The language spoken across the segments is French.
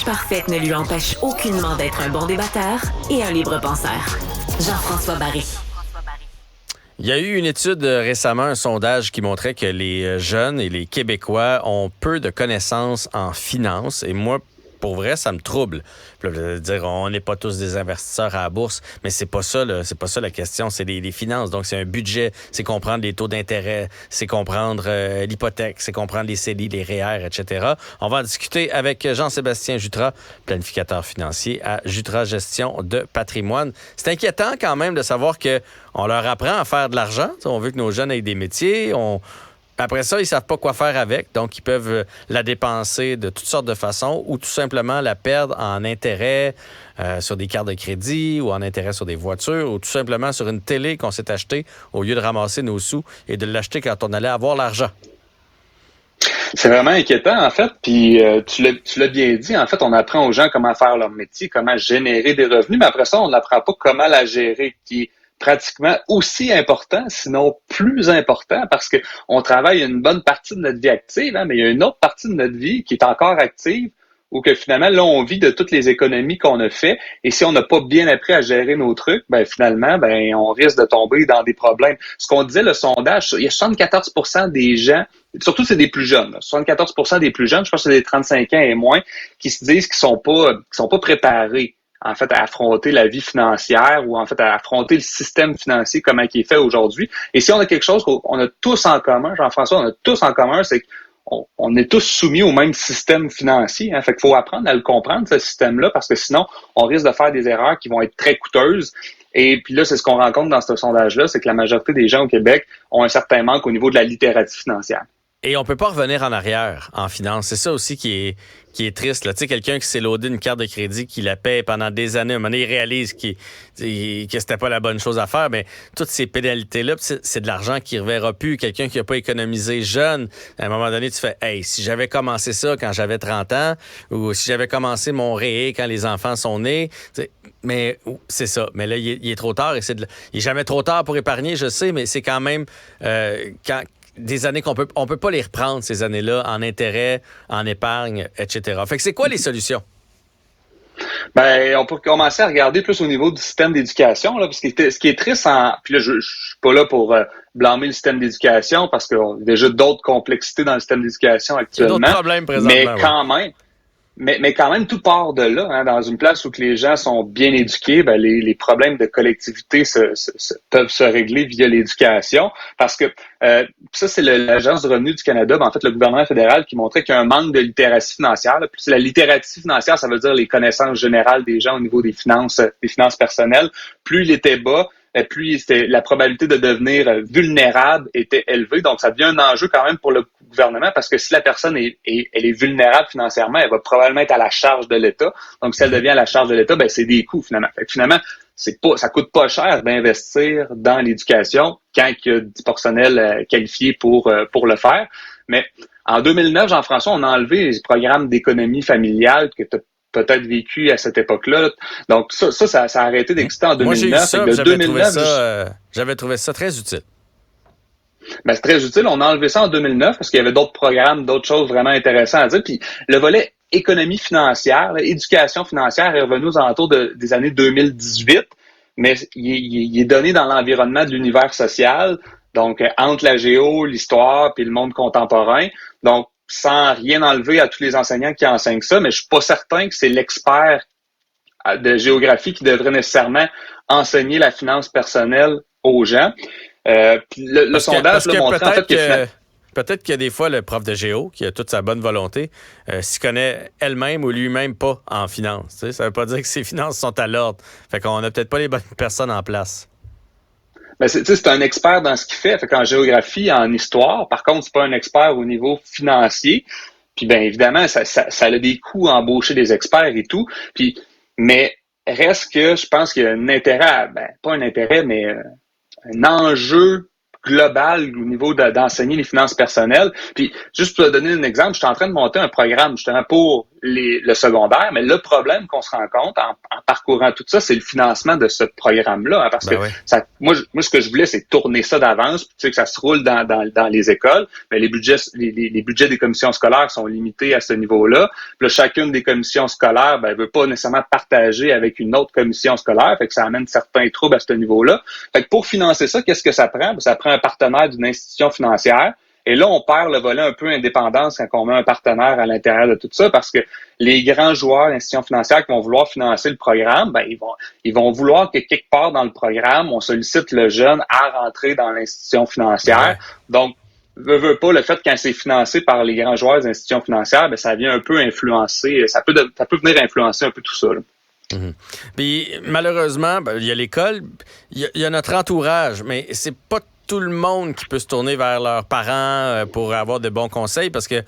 parfaite ne lui empêche aucunement d'être un bon débatteur et un libre penseur. Jean-François Barry. Il y a eu une étude récemment, un sondage qui montrait que les jeunes et les Québécois ont peu de connaissances en finance. Et moi, pour vrai, ça me trouble. Puis là, vous allez dire, on n'est pas tous des investisseurs à la bourse, mais c'est pas ça la question. C'est des finances. Donc, c'est un budget, c'est comprendre les taux d'intérêt, c'est comprendre l'hypothèque, c'est comprendre les CELI, les REER, etc. On va en discuter avec Jean-Sébastien Jutras, planificateur financier à Jutras Gestion de patrimoine. C'est inquiétant quand même de savoir que on leur apprend à faire de l'argent. On veut que nos jeunes aient des métiers. Après ça, ils savent pas quoi faire avec, donc ils peuvent la dépenser de toutes sortes de façons ou tout simplement la perdre en intérêt sur des cartes de crédit ou en intérêt sur des voitures ou tout simplement sur une télé qu'on s'est achetée au lieu de ramasser nos sous et de l'acheter quand on allait avoir l'argent. C'est vraiment inquiétant, en fait. Puis tu l'as bien dit, en fait, on apprend aux gens comment faire leur métier, comment générer des revenus, mais après ça, on n'apprend pas comment la gérer, qui est pratiquement aussi important, sinon plus important, parce que on travaille une bonne partie de notre vie active, mais il y a une autre partie de notre vie qui est encore active, où que finalement, là, on vit de toutes les économies qu'on a fait, et si on n'a pas bien appris à gérer nos trucs, finalement, on risque de tomber dans des problèmes. Ce qu'on disait, le sondage, il y a 74% des gens, surtout c'est des plus jeunes, 74% des plus jeunes, je pense que c'est des 35 ans et moins, qui se disent qu'ils sont pas préparés en fait, à affronter la vie financière ou en fait à affronter le système financier comment il est fait aujourd'hui. Et si on a quelque chose qu'on a tous en commun, Jean-François, on a tous en commun, c'est qu'on est tous soumis au même système financier. Fait qu'il faut apprendre à le comprendre, ce système-là, parce que sinon, on risque de faire des erreurs qui vont être très coûteuses. Et puis là, c'est ce qu'on rencontre dans ce sondage-là, c'est que la majorité des gens au Québec ont un certain manque au niveau de la littératie financière. Et on peut pas revenir en arrière en finance. C'est ça aussi qui est triste. Là. Tu sais, quelqu'un qui s'est loadé une carte de crédit, qui la paie pendant des années, à un moment donné, il réalise que c'était pas la bonne chose à faire. Mais toutes ces pénalités-là, c'est de l'argent qui ne reverra plus. Quelqu'un qui n'a pas économisé jeune, à un moment donné, tu fais « Hey, si j'avais commencé ça quand j'avais 30 ans, ou si j'avais commencé mon REER quand les enfants sont nés... » Mais c'est ça. Mais là, il est trop tard. Et il est jamais trop tard pour épargner, je sais, mais c'est quand même... des années on peut pas les reprendre, ces années-là, en intérêt, en épargne, etc. Fait que c'est quoi les solutions? On peut commencer à regarder plus au niveau du système d'éducation, là, parce que ce qui est triste, puis là, je suis pas là pour blâmer le système d'éducation, parce qu'il y a déjà d'autres complexités dans le système d'éducation actuellement. Il y a d'autres problèmes présentement. Mais quand même, tout part de là, dans une place où que les gens sont bien éduqués, les problèmes de collectivité peuvent se régler via l'éducation, parce que ça, c'est l'Agence du revenu du Canada, en fait, le gouvernement fédéral qui montrait qu'il y a un manque de littératie financière. Là. Puis la littératie financière, ça veut dire les connaissances générales des gens au niveau des finances personnelles. Plus il était bas, plus la probabilité de devenir vulnérable était élevée. Donc, ça devient un enjeu quand même pour le gouvernement, parce que si la personne elle est vulnérable financièrement, elle va probablement être à la charge de l'État. Donc, si elle devient à la charge de l'État, c'est des coûts finalement. Fait que finalement, ça coûte pas cher d'investir dans l'éducation quand il y a du personnel qualifié pour le faire. Mais en 2009, Jean-François, on a enlevé les programmes d'économie familiale que tu as peut-être vécu à cette époque-là. Donc, ça a arrêté d'exister en 2009. Moi, j'ai eu ça, j'avais trouvé ça très utile. C'est très utile. On a enlevé ça en 2009 parce qu'il y avait d'autres programmes, d'autres choses vraiment intéressantes à dire. Puis le volet économie financière, éducation financière est revenu aux alentours des années 2018, mais il est donné dans l'environnement de l'univers social, donc entre la géo, l'histoire puis le monde contemporain. Donc, sans rien enlever à tous les enseignants qui enseignent ça, mais je suis pas certain que c'est l'expert de géographie qui devrait nécessairement enseigner la finance personnelle aux gens. Puis le sondage l'a montré en fait que peut-être que des fois, le prof de géo, qui a toute sa bonne volonté, s'y connaît elle-même ou lui-même pas en finance. T'sais? Ça veut pas dire que ses finances sont à l'ordre. Fait qu'on a peut-être pas les bonnes personnes en place. C'est un expert dans ce qu'il fait. Fait qu'en géographie, en histoire, par contre, c'est pas un expert au niveau financier. Puis évidemment, ça a des coûts à embaucher des experts et tout. Mais reste que je pense qu'il y a un intérêt, pas un intérêt, mais un enjeu global au niveau d'enseigner les finances personnelles. Puis, juste pour te donner un exemple, je suis en train de monter un programme justement pour le secondaire, mais le problème qu'on se rend compte en parcourant tout ça, c'est le financement de ce programme-là. Hein, parce que moi, ce que je voulais, c'est tourner ça d'avance, puis, tu sais, que ça se roule dans les écoles. Mais les budgets des commissions scolaires sont limités à ce niveau-là. Puis là, chacune des commissions scolaires, ben, veut pas nécessairement partager avec une autre commission scolaire, fait que ça amène certains troubles à ce niveau-là. Fait que pour financer ça, qu'est-ce que ça prend? Ben, ça prend un partenaire d'une institution financière. Et là, on perd le volet un peu indépendance quand on met un partenaire à l'intérieur de tout ça, parce que les grands joueurs d'institutions financières qui vont vouloir financer le programme, ben ils vont vouloir que quelque part dans le programme, on sollicite le jeune à rentrer dans l'institution financière. Ouais. Donc, veut pas, le fait quand c'est financé par les grands joueurs des institutions financières, ben ça vient un peu influencer, ça peut venir influencer un peu tout ça, là. Mm-hmm. Puis malheureusement, ben, il y a l'école, il y a notre entourage, mais c'est pas tout le monde qui peut se tourner vers leurs parents pour avoir de bons conseils, parce que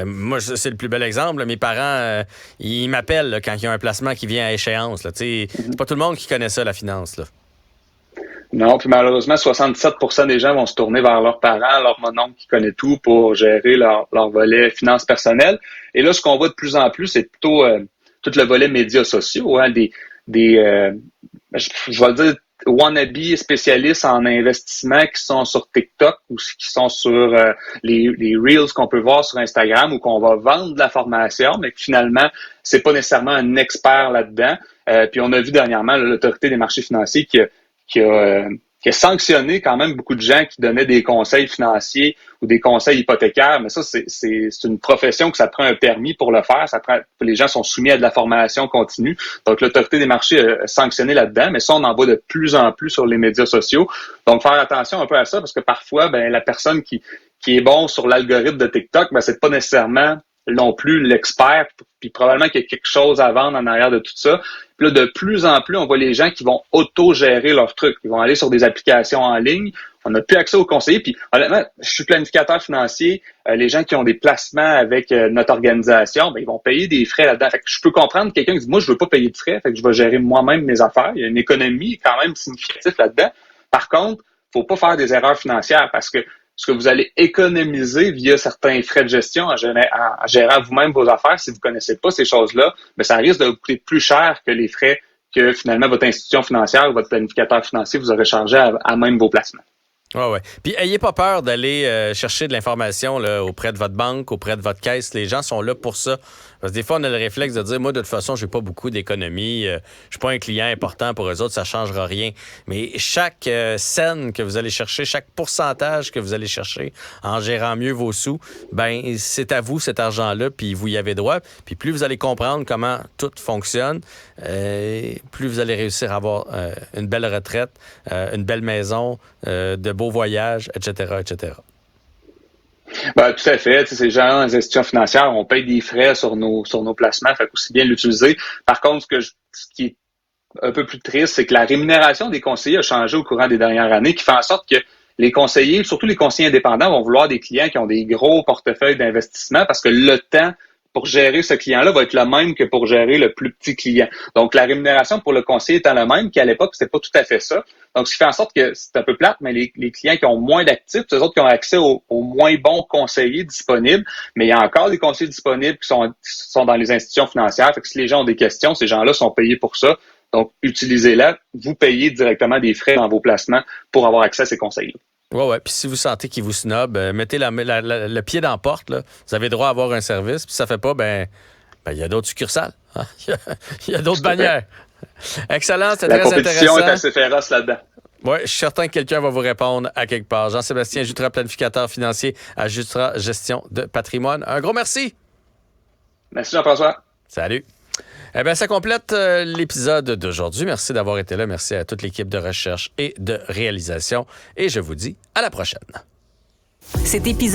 moi, c'est le plus bel exemple. Là. Mes parents, ils m'appellent là, quand il y a un placement qui vient à échéance. Là. C'est pas tout le monde qui connaît ça, la finance. Là. Non, puis malheureusement, 67% des gens vont se tourner vers leurs parents, leur mononcle qui connaît tout pour gérer leur volet finances personnelles. Et là, ce qu'on voit de plus en plus, c'est plutôt tout le volet médias sociaux, hein, je vais le dire, wannabe spécialistes en investissement qui sont sur TikTok ou qui sont sur les Reels qu'on peut voir sur Instagram, ou qu'on va vendre de la formation, mais que finalement, c'est pas nécessairement un expert là-dedans. Puis on a vu dernièrement l'Autorité des marchés financiers qui a sanctionné quand même beaucoup de gens qui donnaient des conseils financiers ou des conseils hypothécaires. Mais ça, c'est une profession que ça prend un permis pour le faire. Les gens sont soumis à de la formation continue. Donc, l'Autorité des marchés a sanctionné là-dedans. Mais ça, on en voit de plus en plus sur les médias sociaux. Donc, faire attention un peu à ça, parce que parfois, ben, la personne qui est bon sur l'algorithme de TikTok, ben, c'est pas nécessairement non plus l'expert, puis probablement qu'il y a quelque chose à vendre en arrière de tout ça. Puis là, de plus en plus, on voit les gens qui vont auto-gérer leurs trucs. Ils vont aller sur des applications en ligne. On n'a plus accès aux conseillers. Puis honnêtement, je suis planificateur financier. Les gens qui ont des placements avec notre organisation, ben, ils vont payer des frais là-dedans. Fait que je peux comprendre quelqu'un qui dit, moi, je veux pas payer de frais, fait que je vais gérer moi-même mes affaires. Il y a une économie quand même significative là-dedans. Par contre, faut pas faire des erreurs financières, parce que ce que vous allez économiser via certains frais de gestion en gérant vous-même vos affaires, si vous ne connaissez pas ces choses-là, bien, ça risque de vous coûter plus cher que les frais que finalement votre institution financière ou votre planificateur financier vous aurait chargé à même vos placements. Oui. Puis, ayez pas peur d'aller chercher de l'information là, auprès de votre banque, auprès de votre caisse. Les gens sont là pour ça. Parce que des fois, on a le réflexe de dire, moi, de toute façon, j'ai pas beaucoup d'économies. Je suis pas un client important pour eux autres, ça changera rien. Mais chaque scène que vous allez chercher, chaque pourcentage que vous allez chercher en gérant mieux vos sous, ben c'est à vous cet argent-là, puis vous y avez droit. Puis plus vous allez comprendre comment tout fonctionne, plus vous allez réussir à avoir une belle retraite, une belle maison, de beaux voyages, etc., etc. Ben, tout à fait. Ces gens dans les institutions financières, on paye des frais sur nos placements, fait qu'aussi bien l'utiliser. Par contre, ce qui est un peu plus triste, c'est que la rémunération des conseillers a changé au courant des dernières années, qui fait en sorte que les conseillers, surtout les conseillers indépendants, vont vouloir des clients qui ont des gros portefeuilles d'investissement, parce que le temps pour gérer ce client-là va être le même que pour gérer le plus petit client. Donc, la rémunération pour le conseiller étant la même, qu'à l'époque, c'était pas tout à fait ça. Donc, ce qui fait en sorte que c'est un peu plate, mais les clients qui ont moins d'actifs, c'est eux autres qui ont accès aux moins bons conseillers disponibles, mais il y a encore des conseillers disponibles qui sont dans les institutions financières. Fait que si les gens ont des questions, ces gens-là sont payés pour ça. Donc, utilisez-la. Vous payez directement des frais dans vos placements pour avoir accès à ces conseils-là. Oui. Puis si vous sentez qu'ils vous snobent, mettez le pied dans la porte. Là. Vous avez droit à avoir un service. Puis si ça ne fait pas, ben il y a d'autres succursales. Hein? Il y a d'autres bannières. Excellent, c'était très intéressant. La compétition est assez féroce là-dedans. Oui, je suis certain que quelqu'un va vous répondre à quelque part. Jean-Sébastien Jutra, planificateur financier à Jutra Gestion de patrimoine. Un gros merci. Merci Jean-François. Salut. Eh bien, ça complète l'épisode d'aujourd'hui. Merci d'avoir été là. Merci à toute l'équipe de recherche et de réalisation. Et je vous dis à la prochaine. Cet épisode